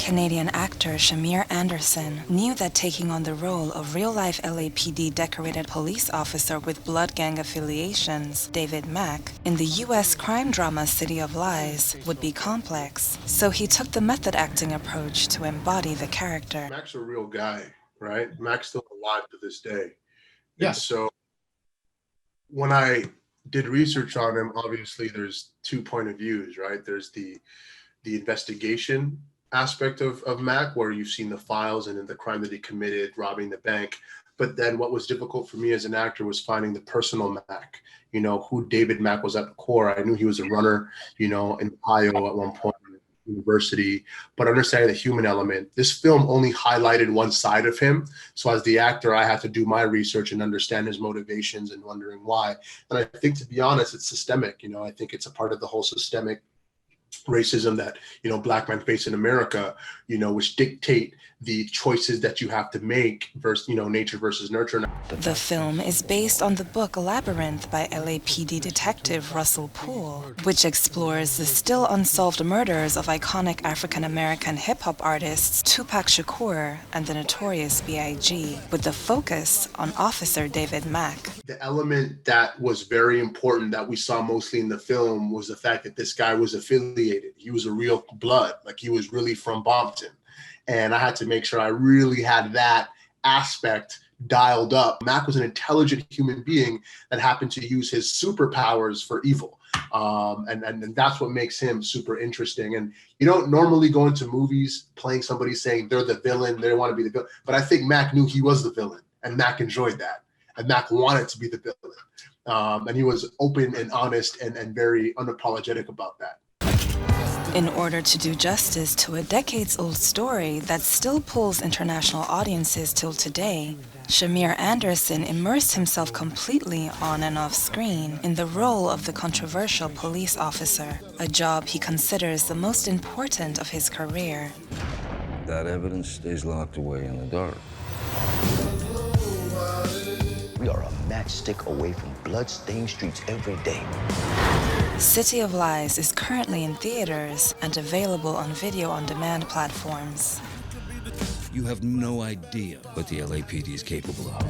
Canadian actor Shamier Anderson knew that taking on the role of real-life LAPD decorated police officer with blood gang affiliations, David Mack, in the U.S. crime drama City of Lies would be complex, so he took the method acting approach to embody the character. Mack's a real guy, right? Mack's still alive to this day. Yeah. And so when I did research on him, obviously there's two point of views, right? There's the investigation aspect of Mack, where you've seen the files and then the crime that he committed, robbing the bank. But then what was difficult for me as an actor was finding the personal Mack, who David Mack was at the core. I knew he was a runner, in Ohio at one point, university, but understanding the human element. This film only highlighted one side of him. So as the actor, I had to do my research and understand his motivations and wondering why. And I think, to be honest, it's systemic. I think it's a part of the whole systemic racism that black men face in America, which dictate the choices that you have to make versus nature versus nurture. The film is based on the book Labyrinth by LAPD detective Russell Poole, which explores the still unsolved murders of iconic African-American hip-hop artists Tupac Shakur and the Notorious B.I.G., with the focus on Officer David Mack. The element that was very important that we saw mostly in the film was the fact that this guy was affiliated. He was a real blood, like he was really from Bompton. And I had to make sure I really had that aspect dialed up. Mack was an intelligent human being that happened to use his superpowers for evil. And that's what makes him super interesting. And you don't normally go into movies playing somebody saying they're the villain, they want to be the villain. But I think Mack knew he was the villain, and Mack enjoyed that. And Mack wanted to be the villain. And he was open and honest and very unapologetic about that. In order to do justice to a decades-old story that still pulls international audiences till today, Shamier Anderson immersed himself completely on and off screen in the role of the controversial police officer, a job he considers the most important of his career. That evidence stays locked away in the dark. We are a matchstick away from blood-stained streets every day. City of Lies is currently in theaters and available on video-on-demand platforms. You have no idea what the LAPD is capable of.